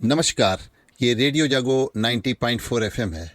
नमस्कार, ये रेडियो जागो 90.4 एफएम है।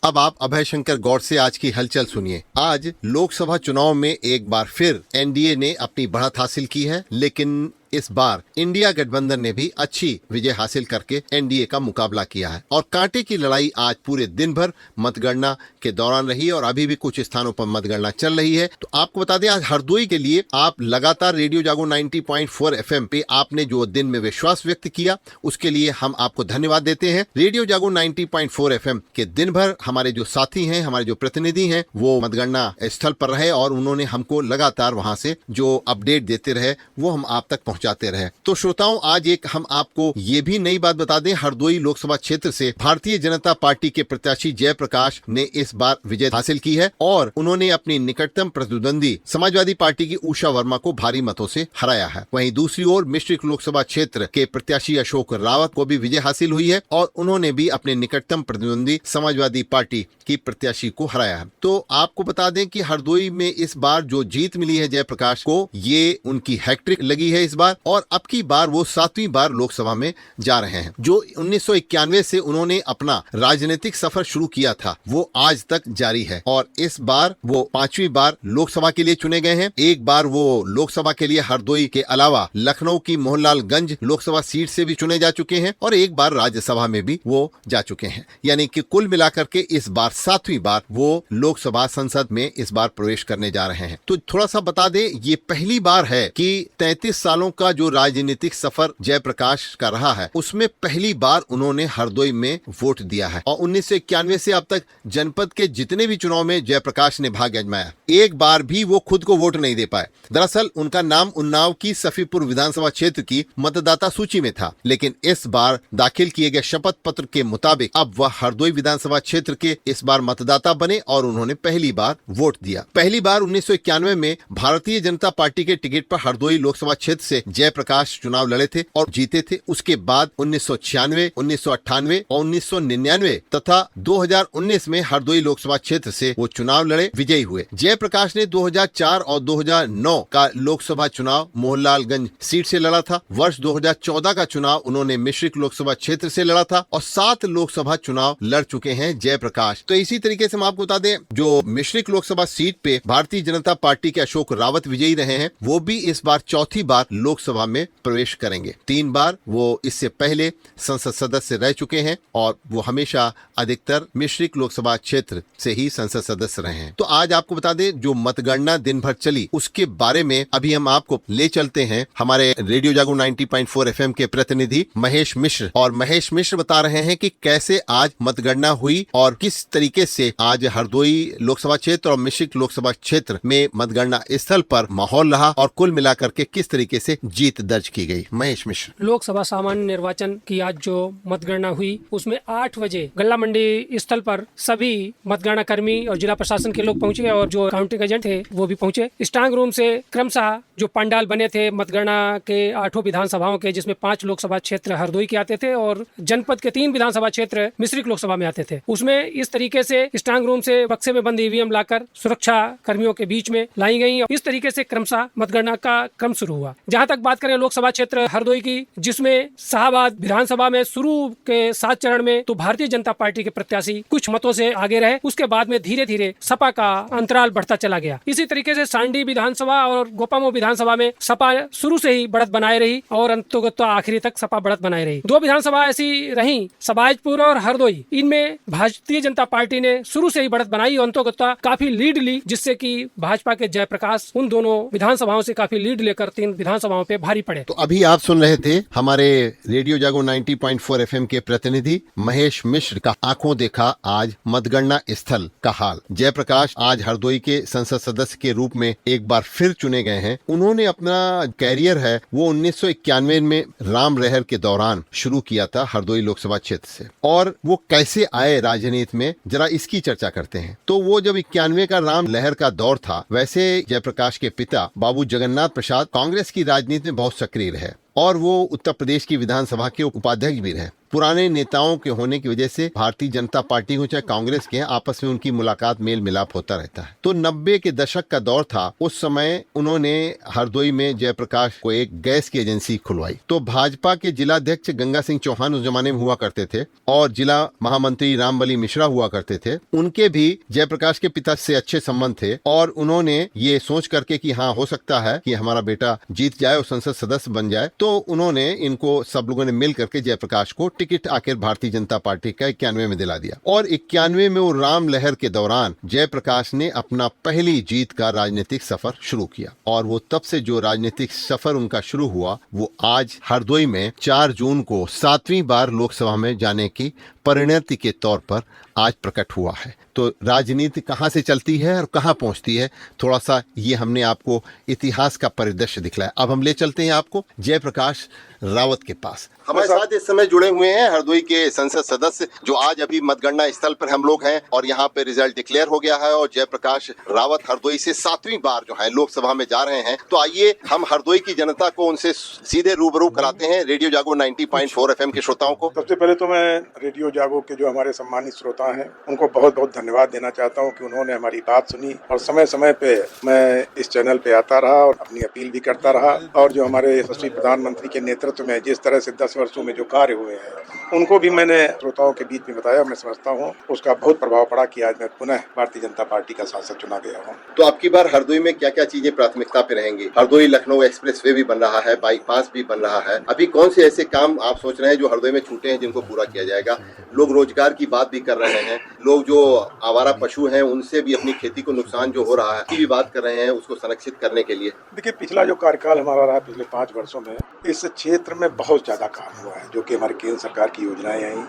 अब आप अभय शंकर गौड़ से आज की हलचल सुनिए। आज लोकसभा चुनाव में एक बार फिर एनडीए ने अपनी बढ़त हासिल की है, लेकिन इस बार इंडिया गठबंधन ने भी अच्छी विजय हासिल करके एनडीए का मुकाबला किया है और कांटे की लड़ाई आज पूरे दिन भर मतगणना के दौरान रही और अभी भी कुछ स्थानों पर मतगणना चल रही है। तो आपको बता दें, आज हरदोई के लिए आप लगातार रेडियो जागो 90.4 एफएम पे आपने जो दिन में विश्वास व्यक्त किया, उसके लिए हम आपको धन्यवाद देते हैं। रेडियो जागो 90.4 एफएम के दिन भर हमारे जो साथी हैं, हमारे जो प्रतिनिधि हैं, वो मतगणना स्थल पर रहे और उन्होंने हमको लगातार वहां से जो अपडेट देते रहे वो हम आप तक पहुंचाते रहे। तो श्रोताओं, आज एक हम आपको ये भी नई बात बता दें, हरदोई लोकसभा क्षेत्र से भारतीय जनता पार्टी के प्रत्याशी जयप्रकाश ने इस बार विजय हासिल की है और उन्होंने अपनी निकटतम प्रतिद्वंदी समाजवादी पार्टी की उषा वर्मा को भारी मतों से हराया है। वहीं दूसरी ओर मिश्रिक लोकसभा क्षेत्र के प्रत्याशी अशोक रावत को भी विजय हासिल हुई है और उन्होंने भी अपने निकटतम प्रतिद्वंदी समाजवादी पार्टी की प्रत्याशी को हराया है। तो आपको बता दें कि हरदोई में इस बार जो जीत मिली है जयप्रकाश को, ये उनकी हैट्रिक लगी है इस बार और अब की बार वो 7वीं बार लोकसभा में जा रहे हैं। जो 1991 से उन्होंने अपना राजनीतिक सफर शुरू किया था वो आज तक जारी है और इस बार वो 5वीं बार लोकसभा के लिए चुने गए हैं। एक बार वो लोकसभा के लिए हरदोई के अलावा लखनऊ की मोहनलालगंज लोकसभा सीट से भी चुने जा चुके हैं और एक बार राज्यसभा में भी वो जा चुके हैं। यानी कि कुल मिलाकर के इस बार 7वीं बार वो लोकसभा संसद में इस बार प्रवेश करने जा रहे हैं। तो थोड़ा सा बता दें, ये पहली बार है कि 33 सालों का जो राजनीतिक सफर जयप्रकाश का रहा है उसमें पहली बार उन्होंने हरदोई में वोट दिया है और 1991 से अब तक जनपद के जितने भी चुनाव में जयप्रकाश ने भाग आजमाया, एक बार भी वो खुद को वोट नहीं दे पाए। दरअसल उनका नाम उन्नाव की सफीपुर विधानसभा क्षेत्र की मतदाता सूची में था, लेकिन इस बार दाखिल किए गए शपथ पत्र के मुताबिक अब वह हरदोई विधानसभा क्षेत्र के इस बार मतदाता बने और उन्होंने पहली बार वोट दिया। पहली बार 1991 में भारतीय जनता पार्टी के टिकट पर हरदोई लोकसभा क्षेत्र से जयप्रकाश चुनाव लड़े थे और जीते थे। उसके बाद 1996, 1998 और 1999 तथा 2019 में हरदोई लोकसभा क्षेत्र से वो चुनाव लड़े, विजयी हुए। जयप्रकाश ने 2004 और 2009 का लोकसभा चुनाव मोहनलालगंज सीट से लड़ा था। वर्ष 2014 का चुनाव उन्होंने मिश्रिक लोकसभा क्षेत्र से लड़ा था और 7 लोकसभा चुनाव लड़ चुके हैं जयप्रकाश। तो इसी तरीके से हम आपको बता दें, जो मिश्रिक लोकसभा सीट पे भारतीय जनता पार्टी के अशोक रावत विजयी रहे हैं, वो भी इस बार 4थी बार लोकसभा में प्रवेश करेंगे। 3 बार वो इससे पहले संसद सदस्य रह चुके हैं और वो हमेशा अधिकतर मिश्रिक लोकसभा क्षेत्र से ही संसद सदस्य रहे हैं। तो आज आपको बता दें, जो मतगणना दिन भर चली उसके बारे में अभी हम आपको ले चलते हैं हमारे रेडियो जागो 90.4 एफएम के प्रतिनिधि महेश मिश्र। और महेश मिश्र बता रहे हैं कि कैसे आज मतगणना हुई और किस तरीके से आज हरदोई लोकसभा क्षेत्र और मिश्रिक लोकसभा क्षेत्र में मतगणना स्थल पर माहौल रहा और कुल मिलाकर के किस तरीके से जीत दर्ज की गई। महेश मिश्र। लोकसभा सामान्य निर्वाचन की आज जो मतगणना हुई उसमें 8 बजे गल्ला मंडी स्थल पर सभी मतगणना कर्मी और जिला प्रशासन के लोग पहुंचे और जो काउंटिंग एजेंट थे वो भी पहुंचे। स्ट्रांग रूम से क्रमशः जो पंडाल बने थे मतगणना के 8 विधानसभाओं के, जिसमें 5 लोकसभा क्षेत्र हरदोई के आते थे और जनपद के 3 विधानसभा क्षेत्र मिश्रिक लोकसभा में आते थे, उसमें इस तरीके से स्ट्रांग रूम से बक्से में बंद ईवीएम लाकर सुरक्षा कर्मियों के बीच में लाई गई। इस तरीके से क्रमशः मतगणना का क्रम शुरू हुआ। जहाँ तक बात करें लोकसभा क्षेत्र हरदोई की, जिसमें शाहबाद विधानसभा में शुरू के 7 चरण में तो भारतीय जनता पार्टी के प्रत्याशी कुछ मतों से आगे रहे, उसके बाद में धीरे धीरे सपा का अंतराल बढ़ता चला गया। इसी तरीके से सांडी विधानसभा और गोपामो विधानसभा में सपा शुरू से ही बढ़त बनाए रही और अंततः आखिरी तक सपा बढ़त बनाए रही। 2 विधानसभा ऐसी रही, सबाजपुर और हरदोई, इनमें भारतीय जनता पार्टी ने शुरू से ही बढ़त बनाई और अंततः काफी लीड ली, जिससे कि भाजपा के जयप्रकाश उन दोनों विधानसभाओं से काफी लीड लेकर 3 विधानसभाओं पे भारी पड़े। तो अभी आप सुन रहे थे हमारे रेडियो जागो 90.4 एफएम के प्रतिनिधि महेश मिश्र का आंखों देखा आज मतगणना स्थल का हाल। जयप्रकाश आज हरदोई के संसद सदस्य के रूप में एक बार फिर चुने गए हैं। उन्होंने अपना कैरियर है वो 1991 में राम लहर के दौरान शुरू किया था हरदोई लोकसभा क्षेत्र से, और वो कैसे आए राजनीति में, जरा इसकी चर्चा करते हैं। तो वो जब 91 का राम लहर का दौर था, वैसे जयप्रकाश के पिता बाबू जगन्नाथ प्रसाद कांग्रेस की राजनीति में बहुत सक्रिय रहे और वो उत्तर प्रदेश की विधानसभा के उपाध्यक्ष भी रहे। पुराने नेताओं के होने की वजह से भारतीय जनता पार्टी हो चाहे कांग्रेस के, आपस में उनकी मुलाकात मेल मिलाप होता रहता है। तो 90 के दशक का दौर था, उस समय उन्होंने हरदोई में जयप्रकाश को एक गैस की एजेंसी खुलवाई। तो भाजपा के जिलाध्यक्ष गंगा सिंह चौहान उस जमाने में हुआ करते थे और जिला महामंत्री रामबली मिश्रा हुआ करते थे। उनके भी जयप्रकाश के पिता से अच्छे संबंध थे और उन्होंने ये सोच करके कि हाँ, हो सकता है कि हमारा बेटा जीत जाए और संसद सदस्य बन जाए, तो उन्होंने इनको सब लोगों ने मिल करके जयप्रकाश को टिकट आखिर भारतीय जनता पार्टी का 91 में दिला दिया। और 91 में वो राम लहर के दौरान जयप्रकाश ने अपना पहली जीत का राजनीतिक सफर शुरू किया और वो तब से जो राजनीतिक सफर उनका शुरू हुआ वो आज हरदोई में 4 जून को 7वीं बार लोकसभा में जाने की परिणति के तौर पर आज प्रकट हुआ है। तो राजनीति कहाँ से चलती है और कहाँ पहुंचती है, थोड़ा सा ये हमने आपको इतिहास का परिदृश्य दिखलाया। अब हम ले चलते हैं आपको जयप्रकाश रावत के पास। हमारे साथ इस समय जुड़े हुए हैं हरदोई के संसद सदस्य, जो आज अभी मतगणना स्थल पर हम लोग हैं और यहाँ पे रिजल्ट डिक्लेयर हो गया है और जयप्रकाश रावत हरदोई से 7वीं बार जो है लोकसभा में जा रहे हैं। तो आइए हम हरदोई की जनता को उनसे सीधे रूबरू कराते हैं, रेडियो जागो 90.4 FM के श्रोताओं को। सबसे पहले तो मैं रेडियो जागो के जो हमारे सम्मानित श्रोता हैं उनको बहुत बहुत धन्यवाद देना चाहता हूं कि उन्होंने हमारी बात सुनी और समय समय पे मैं इस चैनल पे आता रहा और अपनी अपील भी करता रहा। और जो हमारे यशस्वी प्रधानमंत्री के नेतृत्व में जिस तरह से 10 वर्षों में जो कार्य हुए हैं उनको भी मैंने श्रोताओं के बीच में बताया। मैं समझता हूँ उसका बहुत प्रभाव पड़ा कि आज मैं पुनः भारतीय जनता पार्टी का सांसद चुना गया हूँ। तो आपकी बार हरदोई में क्या क्या चीजें प्राथमिकता पे रहेंगी? हरदोई लखनऊ एक्सप्रेसवे भी बन रहा है, बाईपास भी बन रहा है। अभी कौन से ऐसे काम आप सोच रहे हैं जो हरदोई में छूटे हैं जिनको पूरा किया जाएगा? लोग रोजगार की बात भी कर रहे हैं, लोग जो आवारा पशु हैं उनसे भी अपनी खेती को नुकसान जो हो रहा है की भी बात कर रहे हैं, उसको संरक्षित करने के लिए। देखिए, पिछला जो कार्यकाल हमारा रहा पिछले 5 वर्षों में इस क्षेत्र में बहुत ज्यादा काम हुआ है, जो कि हमारी केंद्र सरकार की योजनाएं आई,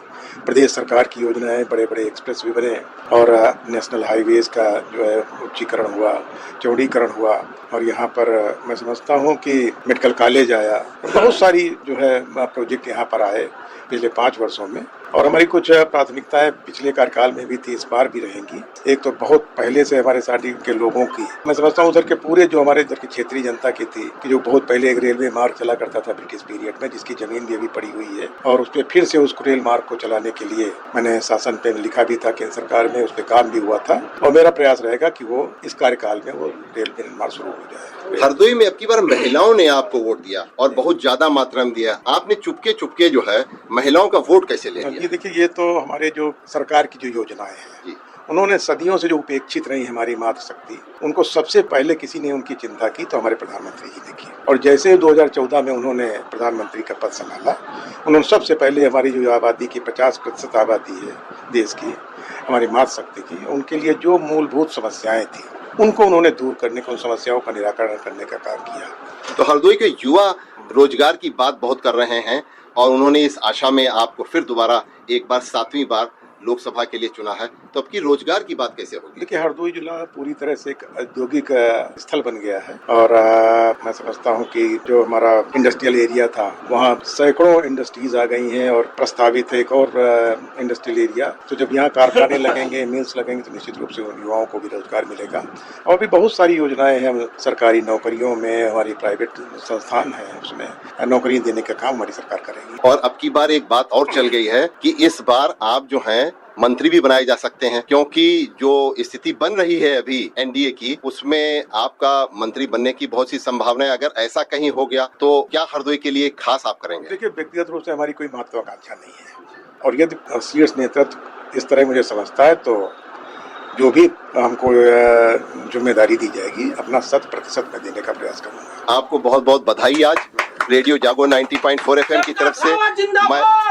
प्रदेश सरकार की योजनाएं, बड़े बड़े एक्सप्रेस भी बने और नेशनल हाईवेज का जो है उच्चीकरण हुआ, चौड़ीकरण हुआ। और यहाँ पर मैं समझता हूँ कि मेडिकल कॉलेज आया, बहुत सारी जो है प्रोजेक्ट यहाँ पर आए पिछले 5 वर्षों में। और हमारी कुछ प्राथमिकताएं पिछले कार्यकाल में भी थी, इस बार भी रहेंगी। एक तो बहुत पहले से हमारे साथी के लोगों की, मैं समझता हूँ उधर के पूरे जो हमारे इधर की क्षेत्रीय जनता की थी कि जो बहुत पहले एक रेलवे मार्ग चला करता था ब्रिटिश पीरियड में, जिसकी जमीन भी अभी पड़ी हुई है और उस पर फिर से उस रेल मार्ग को चलाने के लिए मैंने शासन पे लिखा भी था, केंद्र सरकार में उस पर काम भी हुआ था और मेरा प्रयास रहेगा कि वो इस कार्यकाल में वो रेल निर्माण शुरू हो जाए। हरदोई में अब की बार महिलाओं ने आपको वोट दिया और बहुत ज्यादा मात्रा में दिया। आपने चुपके चुपके जो है महिलाओं का वोट कैसे ले लिया? ये देखिए, ये तो हमारे जो सरकार की जो योजनाएं हैं, उन्होंने सदियों से जो उपेक्षित रही हमारी मातृशक्ति, उनको सबसे पहले किसी ने उनकी चिंता की तो हमारे प्रधानमंत्री जी ने की। और जैसे 2014 में उन्होंने प्रधानमंत्री का पद संभाला, उन्होंने सबसे पहले हमारी जो आबादी की 50% आबादी है देश की, हमारी मातृशक्ति की, उनके लिए जो मूलभूत समस्याएं थी उनको उन्होंने दूर करने को, उन समस्याओं का निराकरण करने का काम किया। तो हरदोई के युवा रोजगार की बात बहुत कर रहे हैं और उन्होंने इस आशा में आपको फिर दोबारा एक बार 7वीं बार लोकसभा के लिए चुना है। तो अब की रोजगार की बात कैसे होगी? देखिए, हरदोई जिला पूरी तरह से एक औद्योगिक स्थल बन गया है और मैं समझता हूँ कि जो हमारा इंडस्ट्रियल एरिया था वहाँ सैकड़ों इंडस्ट्रीज आ गई हैं और प्रस्तावित है एक और इंडस्ट्रियल एरिया। तो जब यहाँ कारखाने लगेंगे, मिल्स लगेंगे तो निश्चित रूप से युवाओं को भी रोजगार मिलेगा। और भी बहुत सारी योजनाएं हैं, सरकारी नौकरियों में, हमारी प्राइवेट संस्थान है उसमें नौकरी देने का काम हमारी सरकार करेगी। और अब की बार एक बात और चल गई है कि इस बार आप जो हैं मंत्री भी बनाए जा सकते हैं, क्योंकि जो स्थिति बन रही है अभी एनडीए की, उसमें आपका मंत्री बनने की बहुत सी संभावनाएं। अगर ऐसा कहीं हो गया तो क्या हरदोई के लिए खास आप करेंगे? देखिए, व्यक्तिगत रूप से हमारी कोई महत्वाकांक्षा नहीं है और यदि शीर्ष नेतृत्व इस तरह मुझे समझता है तो जो भी हमको जिम्मेदारी दी जाएगी अपना 100% में देने का प्रयास करूंगा। आपको बहुत बहुत बधाई। आज रेडियो जागो 90.4 FM की तरफ से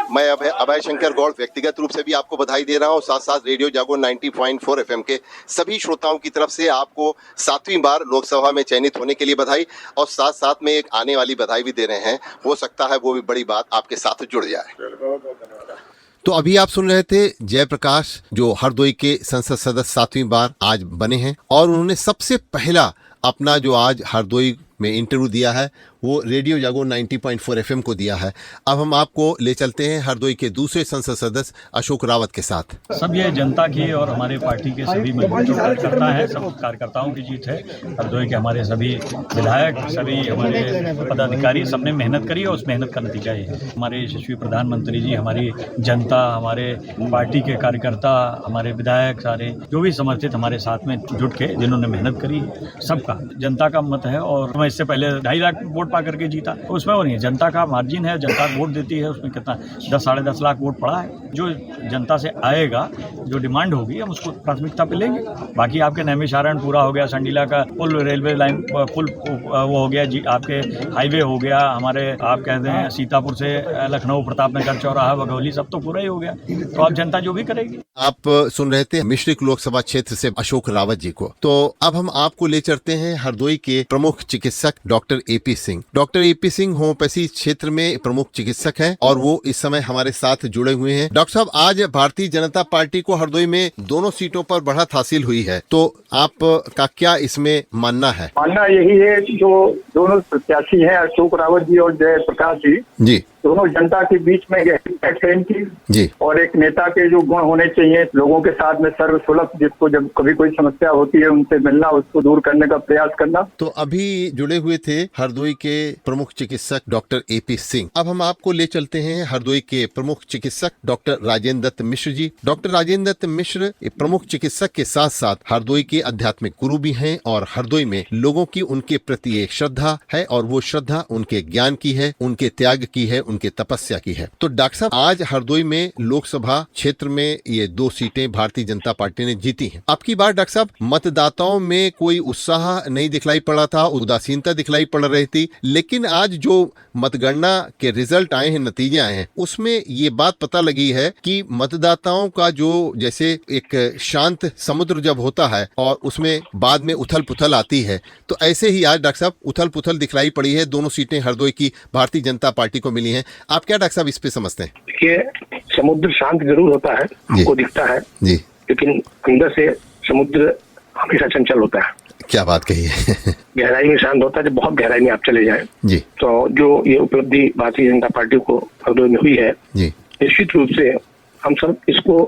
मैं अभय शंकर गौड़ व्यक्तिगत रूप से भी आपको बधाई दे रहा हूं, साथ साथ रेडियो जागो 90.4 FM के सभी श्रोताओं की तरफ से आपको 7वीं बार लोकसभा में चयनित होने के लिए बधाई और साथ साथ में एक आने वाली बधाई भी दे रहे हैं। हो सकता है वो भी बड़ी बात आपके साथ जुड़ जाए। बहुत बहुत धन्यवाद। तो अभी आप सुन रहे थे जयप्रकाश, जो हरदोई के संसद सदस्य 7वीं बार आज बने हैं और उन्होंने सबसे पहला अपना जो आज हरदोई में इंटरव्यू दिया है वो रेडियो जागो 90.4 एफएम को दिया है। अब हम आपको ले चलते हैं हरदोई के दूसरे संसद सदस्य अशोक रावत के साथ। सब ये जनता की और हमारे पार्टी के सभी मजबूत कार्यकर्ता है, सब कार्यकर्ताओं की जीत है। हरदोई के हमारे सभी विधायक, सभी हमारे पदाधिकारी, सबने मेहनत करी और उस मेहनत का नतीजा ये है। हमारे यशस्वी प्रधानमंत्री जी, हमारी जनता, हमारे पार्टी के कार्यकर्ता, हमारे विधायक, सारे जो भी समर्थित हमारे साथ में जुट के जिन्होंने मेहनत करी, सबका जनता का मत है। और मैं इससे पहले 2.5 लाख वोट पा करके जीता, उसमें वो नहीं, जनता का मार्जिन है, जनता वोट देती है, उसमें कितना 10 साढ़े 10 लाख वोट पड़ा है। जो जनता से आएगा, जो डिमांड होगी, हम उसको प्राथमिकता पे लेंगे। बाकी आपके नैमिषारण पूरा हो गया, संडीला का पुल, रेलवे लाइन पुल वो हो गया जी, आपके हाईवे हो गया, हमारे आप कहते हैं सीतापुर से लखनऊ, प्रतापनगर, चौराहा, बघौली, सब तो पूरा ही हो गया। तो अब जनता जो भी करेगी। आप सुन रहे थे मिश्रिक लोकसभा क्षेत्र से अशोक रावत जी को। तो अब हम आपको ले चलते हैं हरदोई के प्रमुख चिकित्सक doctor AP Singh. Doctor AP Singh homeopathy क्षेत्र में प्रमुख चिकित्सक हैं और वो इस समय हमारे साथ जुड़े हुए हैं। डॉक्टर साहब, आज भारतीय जनता पार्टी को हरदोई में दोनों सीटों पर बढ़त हासिल हुई है, तो आपका क्या इसमें मानना है? मानना यही है कि जो दोनों प्रत्याशी हैं, अशोक रावत जी और जयप्रकाश जी, दोनों जनता के बीच में प्रेम की जी और एक नेता के जो गुण होने चाहिए, लोगों के साथ में सर्वसुलभ, जिसको जब कभी कोई समस्या होती है उनसे मिलना, उसको दूर करने का प्रयास करना। तो अभी जुड़े हुए थे हरदोई के प्रमुख चिकित्सक डॉक्टर एपी सिंह। अब हम आपको ले चलते हैं हरदोई के प्रमुख चिकित्सक डॉक्टर राजेंद्र दत्त मिश्र जी। डॉक्टर राजेंद्र दत्त मिश्र प्रमुख चिकित्सक के साथ साथ हरदोई के आध्यात्मिक गुरु भी हैं और हरदोई में लोगों की उनके प्रति एक श्रद्धा है और वो श्रद्धा उनके ज्ञान की है, उनके त्याग की है, उनके तपस्या की है। तो डॉक्टर साहब, आज हरदोई में लोकसभा क्षेत्र में ये 2 सीटें भारतीय जनता पार्टी ने जीती हैं। अब की बार डॉक्टर साहब, मतदाताओं में कोई उत्साह नहीं दिखलाई पड़ा था, उदासीनता दिखलाई पड़ रही थी, लेकिन आज जो मतगणना के रिजल्ट आए हैं, नतीजे आए हैं, उसमें ये बात पता लगी है कि मतदाताओं का जो जैसे एक शांत समुद्र जब होता है और उसमें बाद में उथल पुथल आती है, तो ऐसे ही आज डॉक्टर साहब उथल पुथल दिखलाई पड़ी है। दोनों सीटें हरदोई की भारतीय जनता पार्टी को मिली हैं। आप क्या डॉक्टर साहब इस पे समझते हैं? देखिए, समुद्र शांत जरूर होता है, हमको दिखता है जी, लेकिन अंदर से समुद्र हमेशा चंचल होता है। क्या बात कही है। गहराई में शांत होता है, जब बहुत गहराई में आप चले जाएं। जी, तो जो ये उपलब्धि भारतीय जनता पार्टी को हरदोई में हुई है, जी, निश्चित रूप से हम सब इसको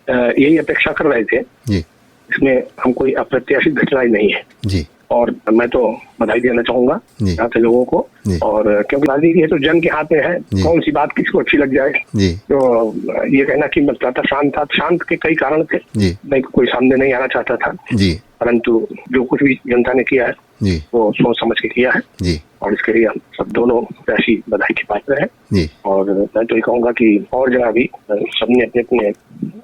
यही अपेक्षा कर रहे थे। जी, इसमें हम कोई अप्रत्याशित घटना ही नहीं है। जी, और मैं तो बधाई देना चाहूंगा जी, यहाँ से लोगों को। जी, और क्योंकि राजनीति है तो जन के हाथ में है, जी, कौन सी बात किसको अच्छी लग जाए। जी, तो ये कहना कि मतदाता शांत था, शांत के कई कारण थे। जी, मैं कोई सामने नहीं आना चाहता था, जी, परंतु जो कुछ भी जनता ने किया है जी, वो सोच समझ के किया है। जी, और इसके लिए हम सब दोनों ऐसी बधाई के पात्र हैं। जी, और मैं तो ये कहूंगा कि और जगह भी सबने अपने अपने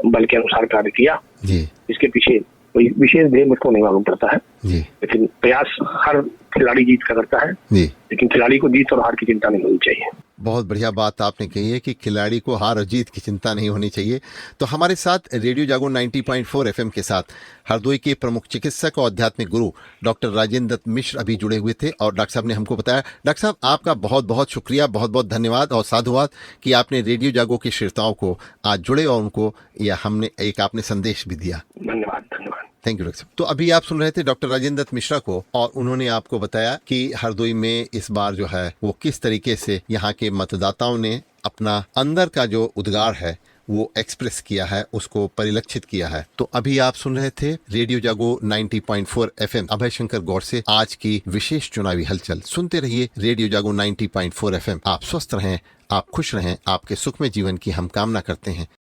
बल के अनुसार कार्य किया। जी, इसके पीछे कोई विशेष ध्येय मुझको नहीं मालूम पड़ता है, जी, लेकिन प्रयास हर खिलाड़ी जीत का करता है, जी। लेकिन खिलाड़ी को जीत और हार की चिंता नहीं होनी चाहिए। बहुत बढ़िया बात आपने कही है कि खिलाड़ी को हार और जीत की चिंता नहीं होनी चाहिए। तो हमारे साथ रेडियो जागो 90.4 एफएम के साथ हरदोई के प्रमुख चिकित्सक और आध्यात्मिक गुरु डॉक्टर राजेंद्र दत्त मिश्र अभी जुड़े हुए थे और डॉक्टर साहब ने हमको बताया। डॉक्टर साहब, आपका बहुत बहुत शुक्रिया, बहुत बहुत धन्यवाद और साधुवाद कि आपने रेडियो जागो के श्रोताओं को आज जुड़े और उनको या हमने एक आपने संदेश भी दिया। धन्यवाद, धन्यवाद। थैंक यू डॉक्टर साहब। तो अभी आप सुन रहे थे डॉक्टर राजेंद्र दत्त मिश्रा को और उन्होंने आपको बताया कि हरदोई में इस बार जो है वो किस तरीके से यहाँ के मतदाताओं ने अपना अंदर का जो उद्गार है वो एक्सप्रेस किया है, उसको परिलक्षित किया है। तो अभी आप सुन रहे थे रेडियो जागो 90.4 एफएम अभय शंकर गौड़ से आज की विशेष चुनावी हलचल। सुनते रहिए रेडियो जागो 90.4 एफएम। आप स्वस्थ रहें, आप खुश रहें, आपके सुखमय जीवन की हम कामना करते हैं।